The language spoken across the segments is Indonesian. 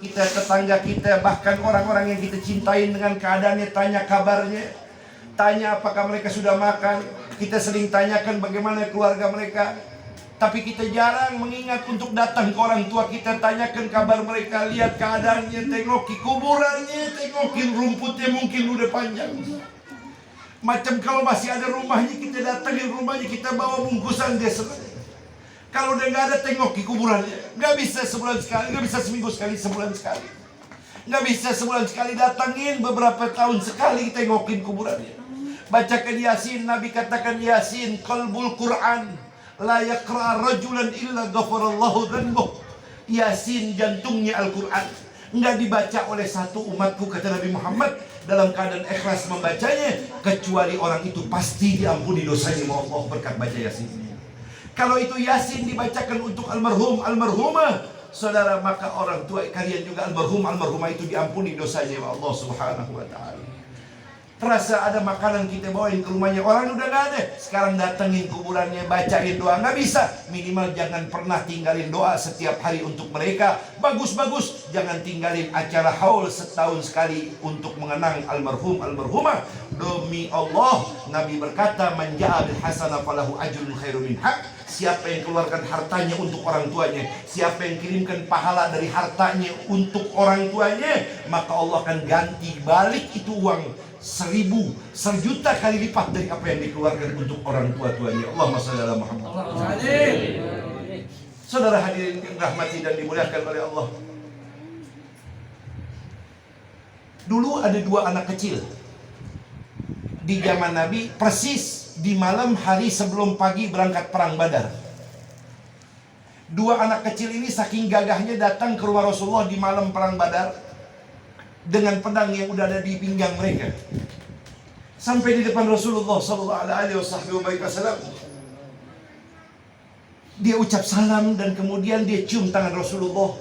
kita, tetangga kita, bahkan orang-orang yang kita cintai dengan keadaannya, tanya kabarnya, tanya apakah mereka sudah makan. Kita sering tanyakan bagaimana keluarga mereka, tapi kita jarang mengingat untuk datang ke orang tua kita, tanyakan kabar mereka, lihat keadaannya, tengoki kuburannya, tengokin rumputnya mungkin udah panjang. Macam kalau masih ada rumahnya, kita datangin rumahnya, kita bawa bungkusan, dia senang. Kalau udah nggak ada, tengoki kuburannya. Nggak bisa sebulan sekali, nggak bisa seminggu sekali, sebulan sekali. Nggak bisa sebulan sekali, datangin beberapa tahun sekali, tengokin kuburannya. Bacakan Yasin, Nabi katakan Yasin qalbul Quran, la yaqra rajulan illa ghafarallahu dhanbuh. Yasin jantungnya Al-Quran, nggak dibaca oleh satu umatku, kata Nabi Muhammad, dalam keadaan ikhlas membacanya, kecuali orang itu pasti diampuni dosanya oleh Allah berkat baca Yasin. Kalau itu Yasin dibacakan untuk almarhum, almarhumah, saudara, maka orang tua kalian juga almarhum, almarhumah itu diampuni dosanya oleh Allah Subhanahu wa ta'ala. Terasa ada makanan kita bawain ke rumahnya, orang udah gak ada, sekarang datengin kuburannya, bacain doa. Nggak bisa, minimal jangan pernah tinggalin doa setiap hari untuk mereka. Bagus-bagus, jangan tinggalin acara haul setahun sekali untuk mengenang almarhum, almarhumah. Demi Allah, Nabi berkata, man ja'a bil hasanah falahu ajrun khairum minha. Siapa yang keluarkan hartanya untuk orang tuanya, siapa yang kirimkan pahala dari hartanya untuk orang tuanya, maka Allah akan ganti balik itu uang 1000, 1.000.000 kali lipat dari apa yang dikeluarkan untuk orang tua-tuanya. Allahumma shalli ala Muhammad. Saudara hadirin yang dirahmati dan dimuliakan oleh Allah, dulu ada 2 anak kecil di zaman Nabi, persis di malam hari sebelum pagi berangkat perang Badar. 2 anak kecil ini saking gagahnya datang ke rumah Rasulullah di malam perang Badar dengan pedang yang udah ada di pinggang mereka. Sampai di depan Rasulullah sallallahu alaihi wasallam, dia ucap salam dan kemudian dia cium tangan Rasulullah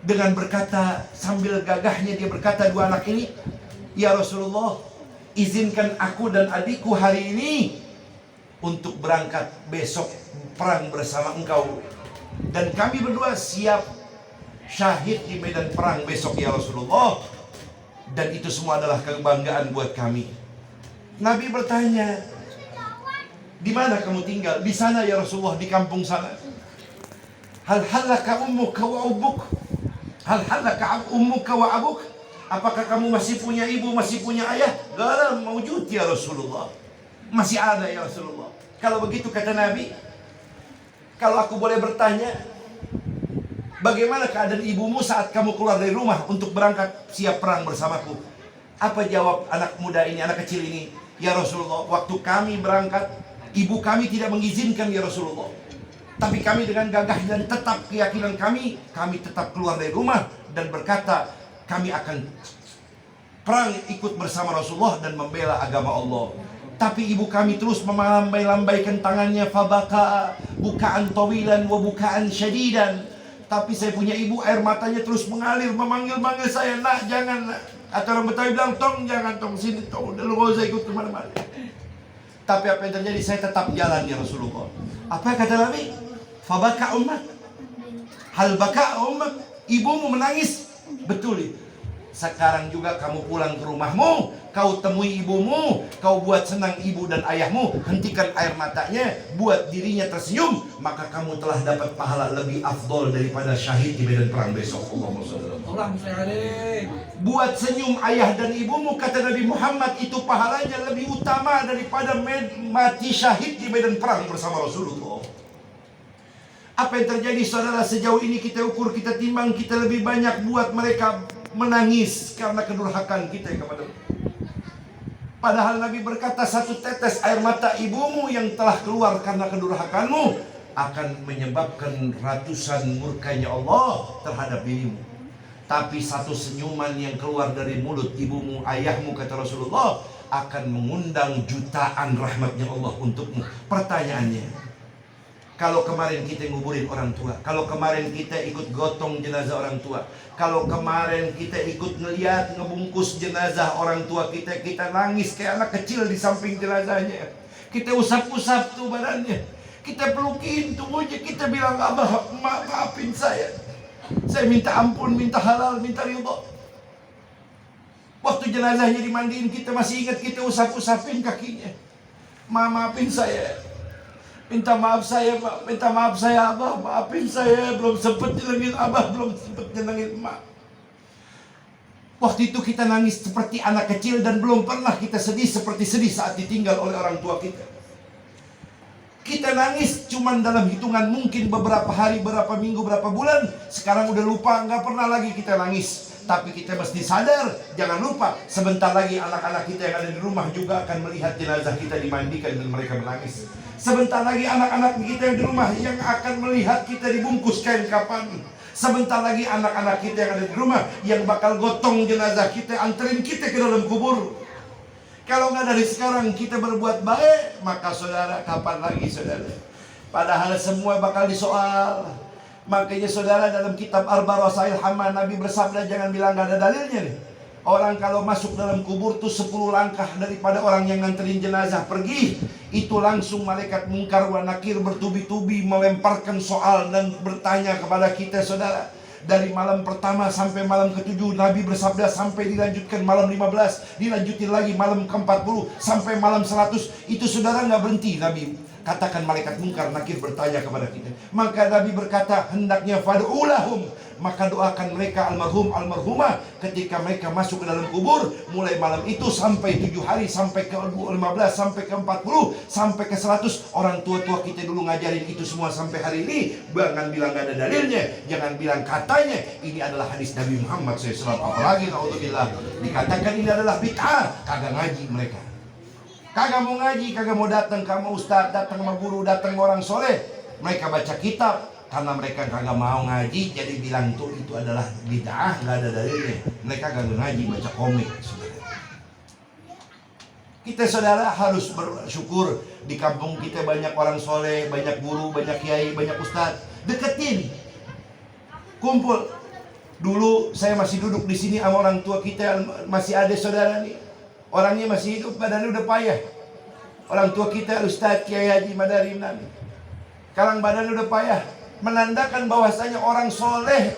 dengan berkata, sambil gagahnya dia berkata, 2 anak ini, ya Rasulullah, izinkan aku dan adikku hari ini untuk berangkat besok perang bersama engkau, dan kami berdua siap syahid di medan perang besok ya Rasulullah, dan itu semua adalah kebanggaan buat kami. Nabi bertanya, di mana kamu tinggal? Di sana ya Rasulullah, di kampung sana. Hal halaka ummuka wa abuk? Hal halaka ummuka wa abuk? Apakah kamu masih punya ibu, masih punya ayah? Gala mawjud ya Rasulullah, masih ada ya Rasulullah. Kalau begitu kata Nabi, kalau aku boleh bertanya, bagaimana keadaan ibumu saat kamu keluar dari rumah untuk berangkat siap perang bersamaku? Apa jawab anak muda ini, anak kecil ini? Ya Rasulullah, waktu kami berangkat, ibu kami tidak mengizinkan ya Rasulullah. Tapi kami dengan gagah dan tetap keyakinan kami tetap keluar dari rumah dan berkata, kami akan perang ikut bersama Rasulullah dan membela agama Allah. Tapi ibu kami terus melambai-lambaikan tangannya, fabaka bukaan tawilan wa bukaan syadidan. Tapi saya punya ibu, air matanya terus mengalir, memanggil-manggil saya, nak jangan nak. Atau orang Betawi bilang, tong jangan, tong sini, tong udah lu gak usah ikut kemana-mana. Tapi apa yang terjadi, saya tetap jalan ya Rasulullah. Apa kata Nabi? Fabaka ummak, hal baka ummak, ibumu menangis. Betul itu. Sekarang juga kamu pulang ke rumahmu, kau temui ibumu, kau buat senang ibu dan ayahmu, hentikan air matanya, buat dirinya tersenyum, maka kamu telah dapat pahala lebih afdol daripada syahid di medan perang besok. Allahumma shalli. Buat senyum ayah dan ibumu, kata Nabi Muhammad, itu pahalanya lebih utama daripada mati syahid di medan perang bersama Rasulullah. Apa yang terjadi saudara sejauh ini, kita ukur, kita timbang, kita lebih banyak buat mereka menangis karena kedurhakaan kita kepada mereka. Padahal Nabi berkata, 1 tetes air mata ibumu yang telah keluar karena kedurhakaanmu akan menyebabkan ratusan murkanya Allah terhadap dirimu. Tapi 1 senyuman yang keluar dari mulut ibumu, ayahmu, kata Rasulullah, akan mengundang jutaan rahmatnya Allah untukmu. Pertanyaannya, kalau kemarin kita nguburin orang tua, kalau kemarin kita ikut gotong jenazah orang tua, kalau kemarin kita ikut ngeliat ngebungkus jenazah orang tua kita, kita nangis kayak anak kecil di samping jenazahnya, kita usap-usap tuh badannya, kita pelukin tubuhnya, kita bilang, abah maafin saya Saya minta ampun, minta halal, minta ridho. Waktu jenazahnya dimandiin, kita masih ingat, kita usap-usapin kakinya. Maafin saya. Minta maaf saya, Pak. Minta maaf saya, Abah. Maafin saya. Belum sempat nyenengin Abah, belum sempat nyenengin Mak. Waktu itu kita nangis seperti anak kecil, dan belum pernah kita sedih seperti sedih saat ditinggal oleh orang tua kita. Kita nangis cuman dalam hitungan mungkin beberapa hari, beberapa minggu, beberapa bulan. Sekarang udah lupa, nggak pernah lagi kita nangis. Tapi kita mesti sadar, jangan lupa, sebentar lagi anak-anak kita yang ada di rumah juga akan melihat jenazah kita dimandikan dan mereka menangis. Sebentar lagi anak-anak kita yang di rumah yang akan melihat kita dibungkus kain kafan. Sebentar lagi anak-anak kita yang ada di rumah yang bakal gotong jenazah kita, anterin kita ke dalam kubur. Kalau nggak dari sekarang kita berbuat baik, maka saudara, kapan lagi saudara? Padahal semua bakal disoal. Makanya saudara, dalam kitab Al-Barasail Hamma, Nabi bersabda, jangan bilang nggak ada dalilnya nih. Orang kalau masuk dalam kubur tuh 10 langkah daripada orang yang nganterin jenazah pergi, itu langsung malaikat mungkar wa nakir bertubi-tubi melemparkan soal dan bertanya kepada kita saudara. Dari malam pertama sampai malam ke-7, Nabi bersabda, sampai dilanjutkan malam 15, dilanjutin lagi malam ke-40, sampai malam 100. Itu saudara nggak berhenti Nabi. Katakan malaikat mungkar nakir bertanya kepada kita. Maka Nabi berkata, hendaknya fad'ulahum, maka doakan mereka almarhum almarhumah ketika mereka masuk ke dalam kubur. Mulai malam itu sampai 7 hari, sampai ke 15, sampai ke 40, sampai ke 100. Orang tua-tua kita dulu ngajarin itu semua sampai hari ini. Jangan bilang gak ada dalilnya, jangan bilang katanya. Ini adalah hadis Nabi Muhammad SAW. Apalagi naudzubillah dikatakan ini adalah bid'ah, kagak ngaji mereka. Kagak mau ngaji, kagak mau datang ke ustaz, datang sama guru, datang sama orang soleh. Mereka baca kitab. Karena mereka kagak mau ngaji, jadi bilang tuh itu adalah bid'ah, nggak ada dalilnya. Mereka kagak ngaji, baca komik, saudara. Kita saudara harus bersyukur di kampung kita banyak orang soleh, banyak guru, banyak kiai, banyak ustadz. Deketin, kumpul. Dulu saya masih duduk di sini sama orang tua kita, masih ada saudara nih. Orangnya masih hidup, badannya udah payah. Orang tua kita Ustadz Kiai Haji Madarim Nabi. Sekarang badannya udah payah, menandakan bahwasanya orang soleh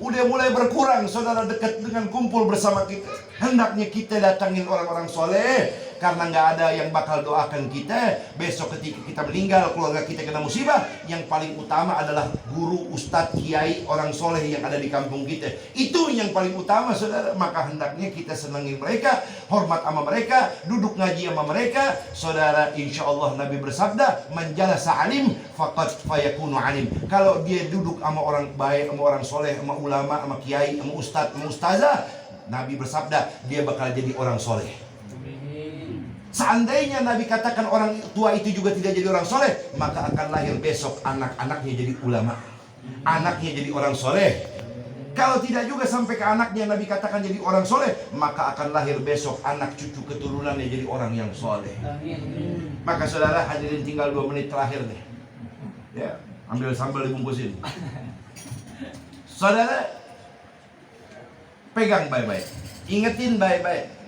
udah mulai berkurang. Saudara, dekat dengan kumpul bersama kita. Hendaknya kita datangin orang-orang soleh, karena nggak ada yang bakal doakan kita besok ketika kita meninggal, keluarga kita kena musibah. Yang paling utama adalah guru, ustadz, kiai, orang soleh yang ada di kampung kita. Itu yang paling utama saudara. Maka hendaknya kita senangin mereka, hormat sama mereka, duduk ngaji sama mereka. Saudara, insya Allah Nabi bersabda, man jalasa alim faqad fayakunu alim. Kalau dia duduk sama orang baik, sama orang soleh, sama ulama, sama kiai, sama ustadz, sama ustazah, Nabi bersabda dia bakal jadi orang soleh. Seandainya Nabi katakan orang tua itu juga tidak jadi orang soleh, maka akan lahir besok anak-anaknya jadi ulama, anaknya jadi orang soleh. Kalau tidak juga sampai ke anaknya Nabi katakan jadi orang soleh, maka akan lahir besok anak cucu keturunannya jadi orang yang soleh. Maka saudara hadirin, tinggal 2 menit terakhir nih. Ya, ambil sambal dibungkusin. Saudara, pegang baik-baik, ingetin baik-baik.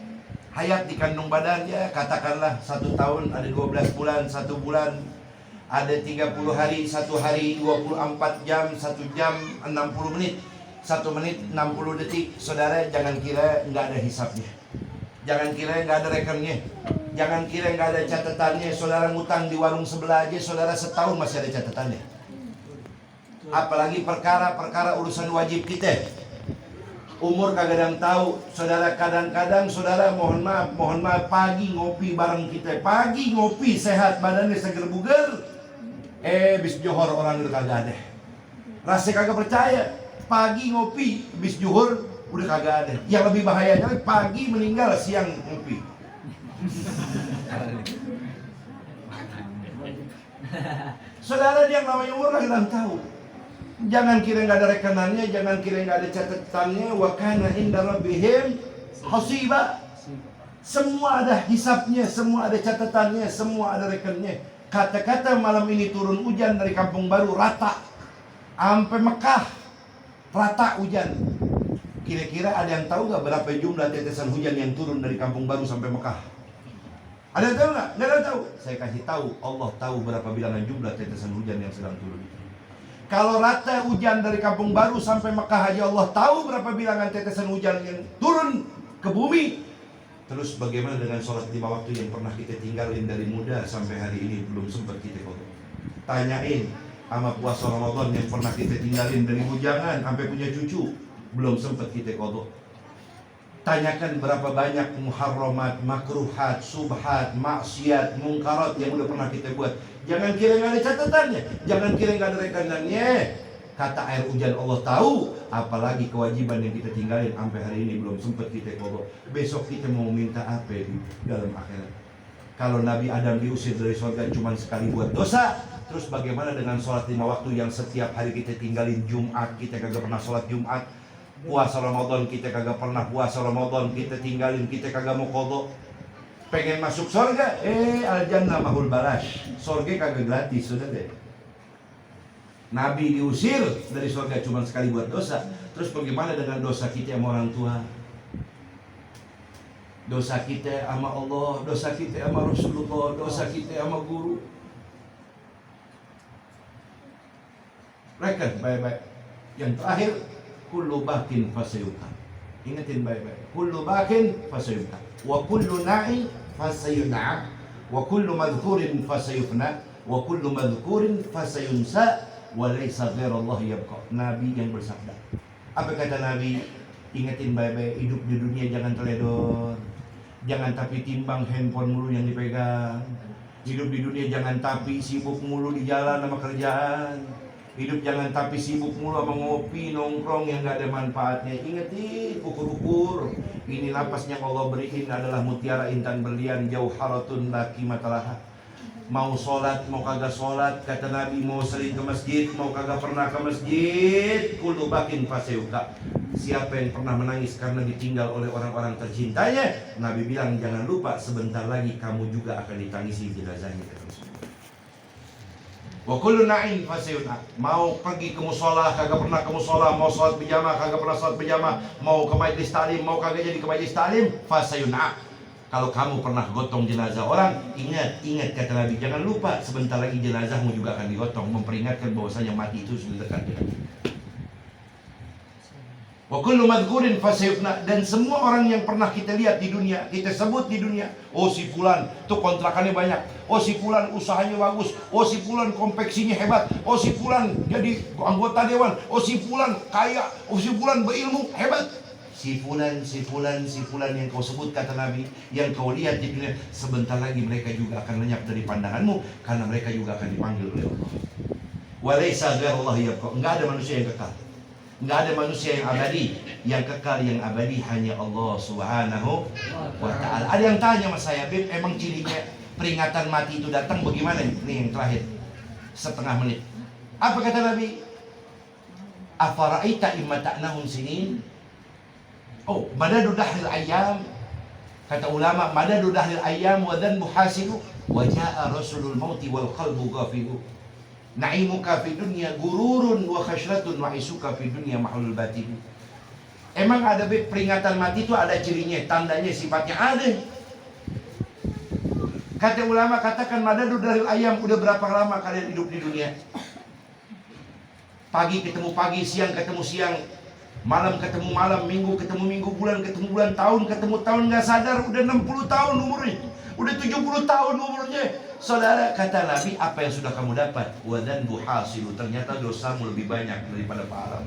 Hayat di kandung badan ya, katakanlah 1 tahun ada 12 bulan, 1 bulan ada 30 hari, 1 hari 24 jam, 1 jam 60 menit, 1 menit 60 detik. Saudara, jangan kira nggak ada hisapnya, jangan kira nggak ada rekennya, jangan kira nggak ada catatannya. Saudara ngutang di warung sebelah aja, saudara setahun masih ada catatannya. Apalagi perkara-perkara urusan wajib kita. Umur kagak ada yang tahu. Saudara, kadang-kadang saudara mohon maaf pagi ngopi bareng kita, pagi ngopi sehat, badannya seger buger. Bis johor orang udah kagak ada. Rasa kagak percaya. Pagi ngopi, bis johor udah kagak ada. Yang lebih bahayanya pagi meninggal, siang ngopi. Saudara, dia yang namanya umur kagak ada yang tahu. Jangan kira nggak ada rekenannya, jangan kira nggak ada catatannya. Wa kana inda rabbihim hasiba. Semua ada hisapnya, semua ada catatannya, semua ada rekennya. Kata-kata malam ini turun hujan dari Kampung Baru rata sampai Mekah, rata hujan. Kira-kira ada yang tahu nggak berapa jumlah tetesan hujan yang turun dari Kampung Baru sampai Mekah? Ada yang tahu nggak? Nggak ada yang tahu. Saya kasih tahu, Allah tahu berapa bilangan jumlah tetesan hujan yang sedang turun itu. Kalau rata hujan dari Kampung Baru sampai Mekah Haji, Allah tahu berapa bilangan tetesan hujan yang turun ke bumi. Terus bagaimana dengan sholat 5 waktu yang pernah kita tinggalin dari muda sampai hari ini belum sempat kita qadha? Tanyain sama puasa Ramadan yang pernah kita tinggalin dari bujangan sampai punya cucu, belum sempat kita qadha. Tanyakan berapa banyak muharramat, makruhat, subhat, maksiat, mungkarat yang udah pernah kita buat. Jangan kira nggak ada catatannya, jangan kira nggak ada rekanannya. Kata air hujan Allah tahu, apalagi kewajiban yang kita tinggalin sampai hari ini belum sempat kita qadha. Besok kita mau minta apa di dalam akhirat? Kalau Nabi Adam diusir dari surga cuma sekali buat dosa, terus bagaimana dengan sholat 5 waktu yang setiap hari kita tinggalin? Jumat kita kagak pernah sholat Jumat, puasa Ramadan kita kagak pernah puasa Ramadan, kita tinggalin, kita kagak mau qadha. Pengen masuk surga, al-jannah mahul balash, surga kagak gratis, sudah deh. Nabi diusir dari surga cuma sekali buat dosa. Terus bagaimana dengan dosa kita sama orang tua? Dosa kita sama Allah, dosa kita sama Rasulullah, dosa kita sama guru. Rekan baik-baik. Yang terakhir, kullu bakin fasayuka. Ingatin baik-baik. Kullu bakin fasayuka, wa kullu na'i fasayun'a, wa kullu madhkurin fasayufna, wa kullu madhkurin fasayunsa, wa laysa ghairallahi yabqa. Nabi yang bersabda. Apa kata Nabi? Ingatin baik-baik, hidup di dunia jangan teledor. Jangan tapi timbang handphone mulu yang dipegang. Hidup di dunia jangan tapi sibuk mulu di jalan sama kerjaan. Hidup jangan tapi sibuk mulu sama ngopi, nongkrong yang gak ada manfaatnya. Ingetin, ukur-ukur. Ini napas yang Allah beriin adalah mutiara intan berlian, jauharatun laki matalaha. Mau sholat, mau kagak sholat, kata Nabi, mau sering ke masjid, mau kagak pernah ke masjid, kullu bakin fasayuka. Siapa yang pernah menangis karena ditinggal oleh orang-orang tercintanya, Nabi bilang jangan lupa sebentar lagi kamu juga akan ditangisi jenazahnya. Wa kullu na'in fasayuna. Mau pergi ke musola, kagak pernah ke musola, mau sholat berjamaah, kagak pernah sholat berjamaah, mau ke majelis ta'lim, mau kagak jadi ke majelis ta'lim, fasayuna. Kalau kamu pernah gotong jenazah orang, ingat kata Nabi, jangan lupa sebentar lagi jenazahmu juga akan digotong, memperingatkan bahwasanya mati itu sudah dekat dengan kita. Wa kullu madhkurin fasayufna. Dan semua orang yang pernah kita lihat di dunia, kita sebut di dunia, oh si fulan tuh kontrakannya banyak, oh si fulan usahanya bagus, oh si fulan konveksinya hebat, oh si fulan jadi anggota dewan, oh si fulan kaya, oh si fulan berilmu hebat. Si fulan yang kau sebut kata Nabi, yang kau lihat di dunia, sebentar lagi mereka juga akan lenyap dari pandanganmu, karena mereka juga akan dipanggil oleh Allah. Walaysa ghairallahi yabqa. Enggak ada manusia yang kekal, enggak ada manusia yang abadi. Yang kekal, yang abadi hanya Allah Subhanahu wa ta'ala. Ada yang tanya sama saya, Bib, emang cirinya peringatan mati itu datang bagaimana? Ini yang terakhir, setengah menit. Apa kata Nabi? Afara'aita imma ta'nahum sinin. Oh, madadu dahril ayyam. Kata ulama, madadu dahril ayyam wa dhanbu hasibu wa jaa rasulul mauti wal qalbu ghafilu. Na'imuka fi dunya gururun wa khashratun wa isuka fi dunya mahlul batin. Emang ada peringatan mati itu ada cirinya, tandanya, sifatnya ada. Kata ulama, katakan madadu dahril ayyam, udah berapa lama kalian hidup di dunia? Pagi ketemu pagi, siang ketemu siang, malam ketemu malam, minggu ketemu minggu, bulan ketemu bulan, tahun ketemu tahun, nggak sadar udah 60 tahun umurnya, udah 70 tahun umurnya. Saudara, kata Nabi, apa yang sudah kamu dapat? Wadan buhasilu, ternyata dosamu lebih banyak daripada pahala.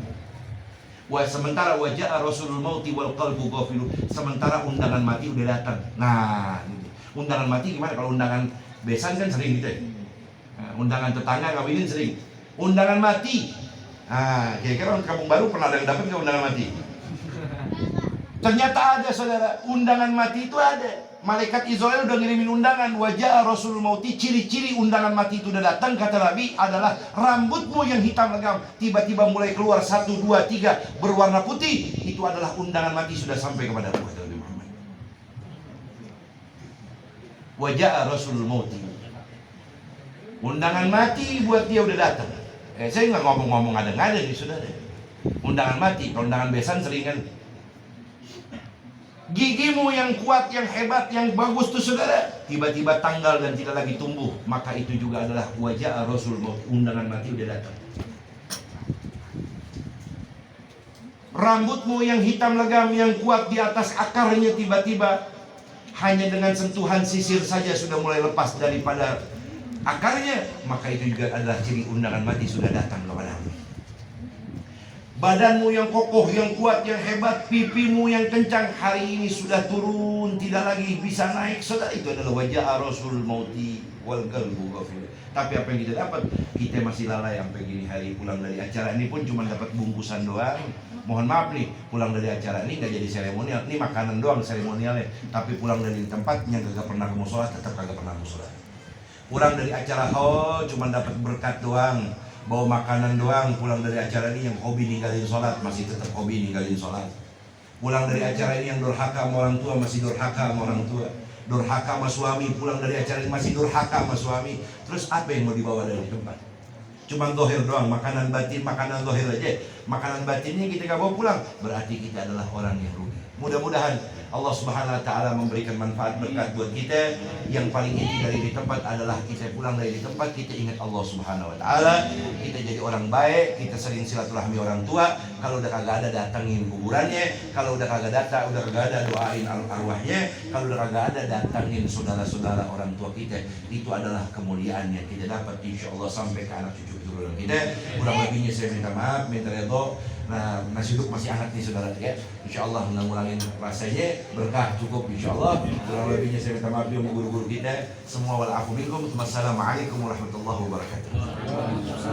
Sementara wajah Rasulul mauti wal qalbu ghafilu, sementara undangan mati udah datang. Nah, ini undangan mati gimana? Kalau undangan besan kan sering gitu ya. Undangan tetangga kawinin sering. Undangan mati. Nah, kira-kira orang Kampung Baru pernah ada yang dapat nggak undangan mati? Ternyata ada, saudara. Undangan mati itu ada. Malaikat Israel udah ngirimin undangan. Wajah Rasulul mauti, ciri-ciri undangan mati itu udah datang, kata Nabi, adalah rambutmu yang hitam legam tiba-tiba mulai keluar 1, 2, 3 berwarna putih. Itu adalah undangan mati sudah sampai kepada Nabi Muhammad. Wajah Rasulul mauti, undangan mati buat dia udah datang. Saya nggak ngomong-ngomong ada-ada nih, saudara. Undangan mati, kalau undangan besan sering kan. Gigimu yang kuat, yang hebat, yang bagus tuh, saudara, tiba-tiba tanggal dan tidak lagi tumbuh, maka itu juga adalah wajah Rasul maut, undangan mati udah datang. Rambutmu yang hitam legam, yang kuat di atas akarnya, tiba-tiba hanya dengan sentuhan sisir saja sudah mulai lepas daripada akarnya, maka itu juga adalah ciri undangan mati sudah datang kepadamu. Badanmu yang kokoh, yang kuat, yang hebat, pipimu yang kencang, hari ini sudah turun, tidak lagi bisa naik. Saudara, itu adalah wajah Rasul mauti wal qalbu ghafil. Tapi apa yang kita dapat? Kita masih lalai sampai gini hari, pulang dari acara ini pun cuma dapat bungkusan doang. Mohon maaf nih, pulang dari acara ini nggak jadi seremonial. Ini makanan doang seremonialnya. Tapi pulang dari tempatnya kagak pernah ke musola, tetap kagak pernah musola. Pulang dari acara cuma dapat berkat doang, bawa makanan doang. Pulang dari acara ini yang hobi ninggalin sholat, masih tetap hobi ninggalin sholat. Pulang dari acara ini yang durhaka sama orang tua, masih durhaka sama orang tua. Durhaka sama suami, pulang dari acara ini masih durhaka sama suami. Terus apa yang mau dibawa dari tempat? Cuma dohir doang, makanan batin, makanan dohir aja. Makanan batinnya kita gak bawa pulang, berarti kita adalah orang yang rugi. Mudah-mudahan Allah Subhanahu wa Ta'ala memberikan manfaat berkat buat kita. Yang paling inti dari di tempat adalah kita pulang dari di tempat, kita ingat Allah Subhanahu wa Ta'ala, kita jadi orang baik, kita sering silaturahmi orang tua. Kalau udah kagak ada, datangin kuburannya. Kalau udah kagak ada, doain arwahnya. Kalau udah kagak ada, datangin saudara-saudara orang tua kita. Itu adalah kemuliaan yang kita dapat insya Allah sampai ke anak cucu keturunan kita. Kurang lebihnya saya minta maaf, minta redho. Nah, nasi uduk masih hangat nih saudara ya. Insya Allah ngulangin rasanya, berkah cukup insya Allah. Kurang lebihnya saya minta maaf juga guru-guru kita semua. Walafu minkum. Wassalamualaikum warahmatullahi wabarakatuh.